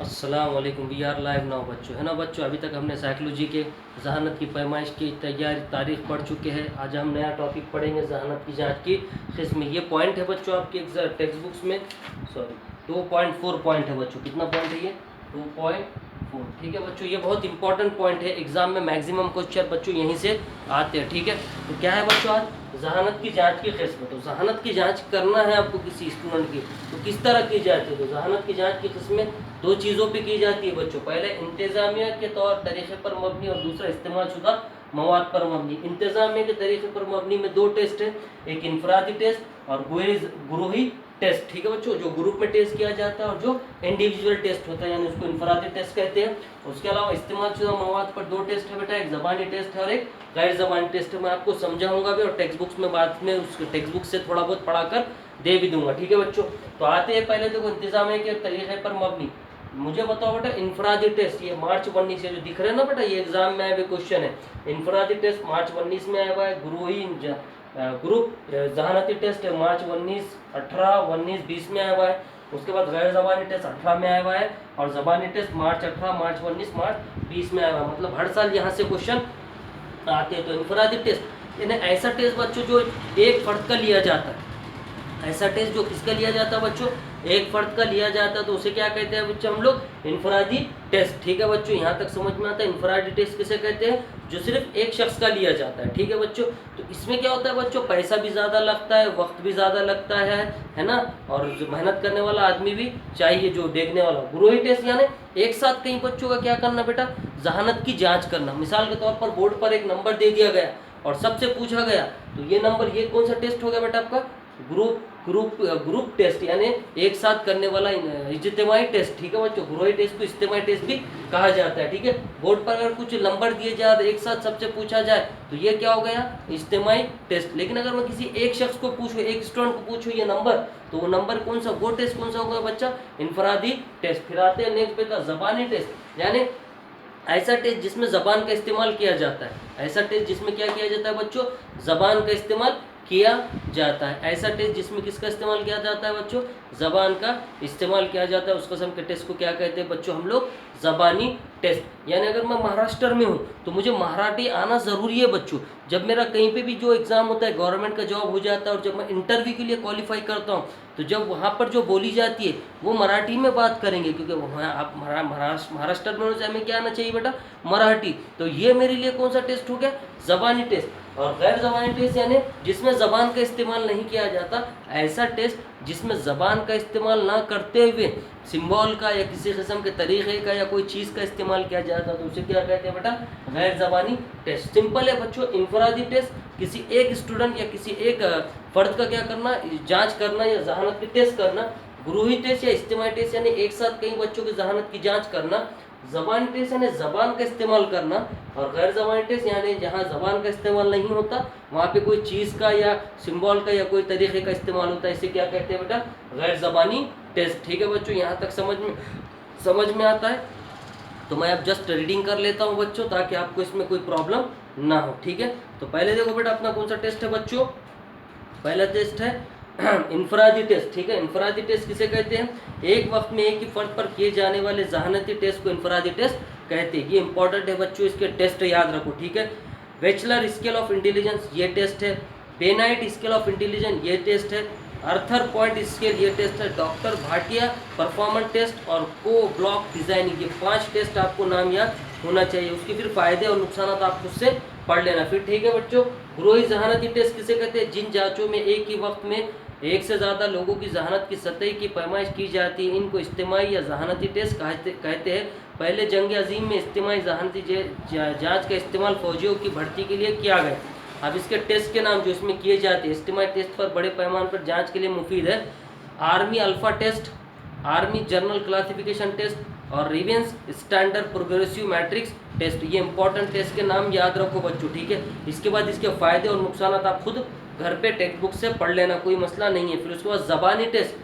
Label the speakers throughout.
Speaker 1: अस्सलाम वालेकुम। We are live now बच्चों, है ना बच्चों। अभी तक हमने साइकोलॉजी के जहानत की पैमाइश की तैयारी तारीख पढ़ चुके हैं। आज हम नया टॉपिक पढ़ेंगे जहानत की जांच की किस्म। ये पॉइंट है बच्चों आपके टेक्स्ट बुक्स में, सॉरी 2.4 पॉइंट है बच्चों। कितना पॉइंट है ये? 2.4। ठीक है बच्चों, ये बहुत इंपॉर्टेंट पॉइंट है। एग्जाम में मैक्सिमम क्वेश्चन बच्चों यहीं से आते हैं। ठीक है, तो क्या है बच्चों आज जहानत की जांच की किस्म। तो जहानत की जांच करना है आपको किसी स्टूडेंट की, तो किस तरह की जाती है? तो जहानत की जांच की किस्में दो चीज़ों पे की जाती है बच्चों। पहले इंतजामिया के तौर तरीके पर मबनी और दूसरा इस्तेमाल शुदा मवाद पर मबनी। इंतजामिया के तरीके पर मबनी में दो टेस्ट है, एक इनफरादी टेस्ट और गुरूही टेस्ट। ठीक है बच्चों, जो ग्रुप में टेस्ट किया जाता है और जो इंडिविजुअल टेस्ट होता है, यानी उसको इनफरादी टेस्ट कहते हैं। उसके अलावा इस्तेमाल शुदा मवाद पर दो टेस्ट है बेटा, एक ज़बानी टेस्ट है और एक गैर ज़बानी टेस्ट है। मैं आपको समझाऊंगा भी और टेक्स्ट बुक्स में बाद में उसके टेक्स्ट बुक से थोड़ा बहुत पढ़ाकर दे भी दूंगा। ठीक है बच्चों, तो आते हैं पहले देखो इंतजामिया के तरीके पर मबनी। मुझे बताओ बेटा, इनफरादी टेस्ट ये मार्च 19 से जो दिख रहे हैं ना बेटा, ये एग्जाम में आया हुआ क्वेश्चन है। इनफरादी टेस्ट मार्च 19 में आया हुआ है। ग्रुप जहानती टेस्ट मार्च 19, 18, 19, 20 में आया हुआ है। उसके बाद गैर ज़बानी टेस्ट 18 में आया हुआ है और ज़बानी टेस्ट मार्च 18, मार्च 19, मार्च 20 में आया हुआ है। मतलब हर साल यहाँ से क्वेश्चन आते हैं। तो इनफरादी टेस्ट यानी ऐसा टेस्ट बच्चों जो एक फर्द का लिया जाता है। ऐसा टेस्ट जो किसका लिया जाता है बच्चों? एक फर्द का लिया जाता है, तो उसे क्या कहते हैं बच्चों हम लोग? इनफरादी टेस्ट। ठीक है बच्चों, यहाँ तक समझ में आता है। इनफरादी टेस्ट किसे कहते हैं? जो सिर्फ एक शख्स का लिया जाता है। ठीक है बच्चों, तो इसमें क्या होता है बच्चों? पैसा भी ज़्यादा लगता है, वक्त भी ज़्यादा लगता है ना, और जो मेहनत करने वाला आदमी भी चाहिए, जो देखने वाला। गुरोही टेस्ट यानी एक साथ कई बच्चों का क्या करना बेटा? जहानत की जाँच करना। मिसाल के तौर पर बोर्ड पर एक नंबर दे दिया गया और सबसे पूछा गया, तो ये नंबर, ये कौन सा टेस्ट हो गया बेटा आपका? ग्रुप टेस्ट, यानी एक साथ करने वाला इज्तिमाई टेस्ट। ठीक है बच्चों, ग्रोही टेस्ट को इज्तिमाई टेस्ट भी कहा जाता है। ठीक है, बोर्ड पर अगर कुछ नंबर दिए जाए एक साथ सबसे पूछा जाए तो ये क्या हो गया? इज्तिमाई टेस्ट। लेकिन अगर मैं किसी एक शख्स को पूछूं, एक स्टूडेंट को पूछूं ये नंबर, तो वो नंबर कौन सा, वो टेस्ट कौन सा होगा बच्चा? इनफरादी टेस्ट। फिर आते हैं नेक्स्ट पे था ज़बानी टेस्ट, यानी ऐसा टेस्ट जिसमें ज़बान का इस्तेमाल किया जाता है। ऐसा टेस्ट जिसमें क्या किया जाता है बच्चों? ज़बान का इस्तेमाल किया जाता है। ऐसा टेस्ट जिसमें किसका इस्तेमाल किया जाता है बच्चों? ज़बान का इस्तेमाल किया जाता है। उस किस्म के टेस्ट को क्या कहते हैं बच्चों हम लोग? ज़बानी टेस्ट। यानी अगर मैं महाराष्ट्र में हूँ तो मुझे मराठी आना ज़रूरी है बच्चों। जब मेरा कहीं पे भी जो एग्ज़ाम होता है, गवर्नमेंट का जॉब हो जाता है और जब मैं इंटरव्यू के लिए क्वालिफाई करता हूँ, तो जब वहाँ पर जो बोली जाती है वो मराठी में बात करेंगे, क्योंकि वहाँ आप महाराष्ट्र में हमें क्या आना चाहिए बेटा? मराठी। तो ये मेरे लिए कौन सा टेस्ट हो गया? ज़बानी टेस्ट। और गैर ज़बानी टेस्ट यानी जिसमें ज़बान का इस्तेमाल नहीं किया जाता। ऐसा टेस्ट जिसमें ज़बान का इस्तेमाल ना करते हुए सिंबल का या किसी किस्म के तरीक़े का या कोई चीज़ का इस्तेमाल किया जाता, तो उसे क्या कहते हैं बेटा? गैर ज़बानी टेस्ट। सिंपल है बच्चों। इनफरादी टेस्ट किसी एक स्टूडेंट या किसी एक फ़र्द का क्या करना? जाँच करना या जहानत की टेस्ट करना। गुरूही टेस्ट या इज्तिमाई टेस्ट यानी एक साथ कई बच्चों की जहानत की जाँच करना। ज़बानी टेस्ट यानी ज़बान का इस्तेमाल करना। और गैर ज़बानी टेस्ट यानी जहाँ ज़बान का इस्तेमाल नहीं होता वहाँ पे कोई चीज़ का या सिंबल का या कोई तरीक़े का इस्तेमाल होता है। इसे क्या कहते हैं बेटा? गैर ज़बानी टेस्ट। ठीक है बच्चों, यहाँ तक समझ में आता है। तो मैं अब जस्ट रीडिंग कर लेता हूँ बच्चों, ताकि आपको इसमें कोई प्रॉब्लम ना हो। ठीक है, तो पहले देखो बेटा अपना कौन सा टेस्ट है बच्चों? पहला टेस्ट है इनफरादी टेस्ट। ठीक है, इनफरादी टेस्ट किसे कहते हैं? एक वक्त में एक ही फर्द पर किए जाने वाले जहानती टेस्ट को इनफरादी टेस्ट कहते हैं। ये इंपॉर्टेंट है बच्चों, इसके टेस्ट याद रखो। ठीक है, बैचलर स्केल ऑफ इंटेलिजेंस ये टेस्ट है, बेनाइट स्केल ऑफ इंटेलिजेंस ये टेस्ट है, अर्थर पॉइंट स्केल ये टेस्ट है, डॉक्टर भाटिया परफॉर्मेंस टेस्ट और को ब्लॉक डिजाइनिंग, ये 5 टेस्ट आपको नाम याद होना चाहिए। उसके फिर फायदे और नुकसान आप उससे पढ़ लेना फिर। ठीक है बच्चों, ग्रोही जहानती टेस्ट किसे कहते हैं? जिन जांचों में एक ही वक्त में एक से ज़्यादा लोगों की जहानत की सतह की पैमाइश की जाती है, इनको इज्तिमाई या जहानती टेस्ट कहते हैं। पहले जंग अजीम में इज्तिमाई जहानती जाँच का इस्तेमाल फौजियों की भर्ती के लिए किया गया। अब इसके टेस्ट के नाम जो इसमें किए जाते हैं, इज्तिमाई टेस्ट पर बड़े पैमाने पर जाँच के लिए मुफीद है। Army alpha test, army general classification test और Raven's standard progressive matrix test. ये इंपॉर्टेंट टेस्ट के नाम याद रखो बच्चों। ठीक है, इसके बाद इसके फ़ायदे और नुकसान आप खुद घर पे टेक्स्ट बुक से पढ़ लेना, कोई मसला नहीं है। फिर उसके बाद ज़बानी टेस्ट,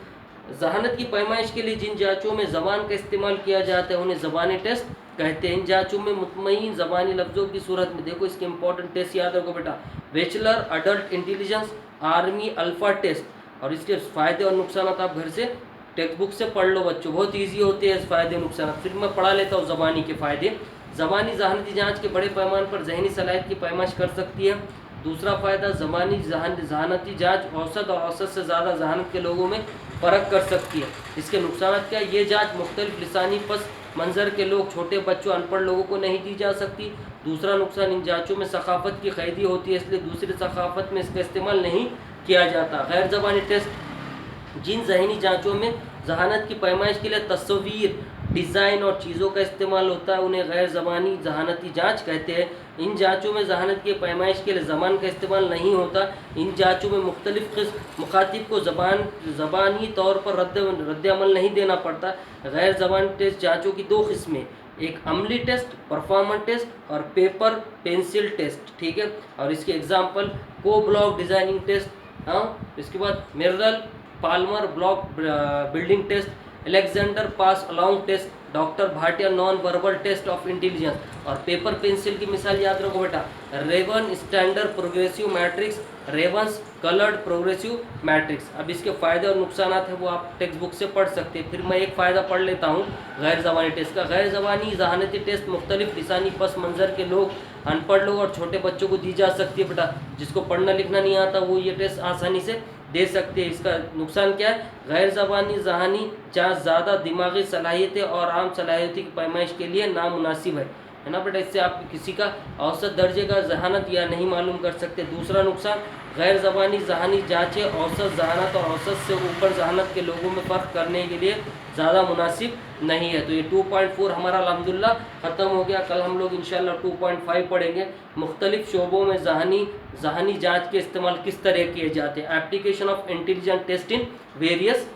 Speaker 1: जहानत की पैमाइश के लिए जिन जाँचों में ज़बान का इस्तेमाल किया जाता है उन्हें ज़बानी टेस्ट कहते हैं। इन जाँचों में मुतमईन ज़बानी लफ्ज़ों की सूरत में, देखो इसके इंपॉर्टेंट टेस्ट याद रखो बेटा, bachelor adult intelligence, army alpha test. और इसके फ़ायदे और नुकसान आप घर से टेक्स्ट बुक से पढ़ लो बच्चों, बहुत ईजी होते हैं फ़ायदे नुकसान। फिर मैं पढ़ा लेता हूँ ज़बानी के फ़ायदे। ज़बानी ज़हानती जाँच के बड़े पैमाने पर ज़हनी सलाहियत की पैमाइश कर सकती है। दूसरा फ़ायदा, ज़बानी ज़हानती जाँच औसत और औसत से ज़्यादा ज़हानत के लोगों में फ़र्क कर सकती है। इसके नुकसान क्या है? ये जाँच मुख्तलिफ लिसानी पस मंज़र के लोग, छोटे बच्चों, अनपढ़ लोगों को नहीं दी जा सकती। दूसरा नुकसान, इन जाँचों में सकाफ़त की कैदी होती है, इसलिए दूसरी सकाफ़त में इसका इस्तेमाल नहीं किया जाता। गैर ज़बानी टेस्ट, जिन ज़हनी जाँचों में ज़हानत की पैमाइश के लिए तस्वीर, डिज़ाइन और चीज़ों का इस्तेमाल होता है, उन्हें गैर ज़बानी ज़हानती जाँच कहते हैं। इन जाँचों में ज़हानत की पैमाइश के लिए ज़बान का इस्तेमाल नहीं होता। इन जाँचों में मुख्तलिफ मुखातिब को ज़बानी तौर पर रद्द-ए-अमल नहीं देना पड़ता। गैर ज़बानी टेस्ट जाँचों की दो किस्में, एक अमली टेस्ट, परफॉर्मेंस टेस्ट और पेपर पेंसिल टेस्ट, ठीक है। और इसके एग्जाम्पल, को ब्लॉक डिज़ाइनिंग टेस्ट, हाँ, इसके बाद मिररल पाल्मर block building test, Alexander pass along test, doctor Bhatia non verbal test of intelligence. और पेपर पेंसिल की मिसाल याद रखो बेटा, Raven standard progressive matrix, Raven's coloured progressive matrix. अब इसके फ़ायदे और नुकसान हैं वो आप टेक्स्ट बुक से पढ़ सकते हैं। फिर मैं एक फ़ायदा पढ़ लेता हूँ गैर ज़बानी टेस्ट का। गैर ज़बानी ज़हानती टेस्ट मुख्तलिफ लिसानी पस मंज़र के लोग, अनपढ़ लोग और छोटे बच्चों को दी जा सकती है बेटा। जिसको पढ़ना लिखना नहीं आता वो ये टेस्ट आसानी से दे सकते हैं। इसका नुकसान क्या है? गैर ज़बानी ज़हानी जाँच ज़्यादा दिमागी सलाहियतें और आम सलाहियतों की पैमाइश के लिए नामुनासिब है ना बेटा। इससे आप किसी का औसत दर्जे का जहानत या नहीं मालूम कर सकते। दूसरा नुकसान, गैर ज़बानी ज़हानी जाँचें औसत जहानत और औसत से ऊपर जहानत के लोगों में फ़र्क करने के लिए ज़्यादा मुनासिब नहीं है। तो ये 2.4 हमारा अल्हम्दुलिल्लाह ख़त्म हो गया। कल हम लोग इंशाल्लाह 2.5 पढ़ेंगे। मुख्तलिफ शोबों में ज़हानी जाँच के इस्तेमाल किस तरह किए जाते हैं। Application of intelligent test in various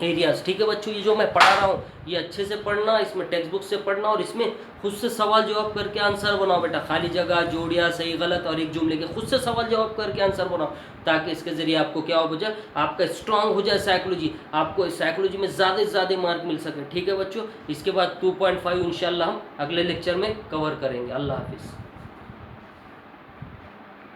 Speaker 1: areas, ठीक है बच्चों। ये जो मैं पढ़ा रहा हूँ ये अच्छे से पढ़ना, इसमें टेक्स्ट बुक से पढ़ना और इसमें खुद से सवाल जवाब करके आंसर बनाओ बेटा। खाली जगह, जोड़िया, सही गलत और एक जुमले के खुद से सवाल जवाब करके आंसर बनाओ, ताकि इसके ज़रिए आपको क्या हो जाए, आपका स्ट्रांग हो जाए साइकोलॉजी, आपको साइकोलॉजी में ज़्यादा से ज़्यादा मार्क मिल सके, ठीक है बच्चों। इसके बाद 2.5 इंशाल्लाह हम अगले लेक्चर में कवर करेंगे। अल्लाह हाफिज़।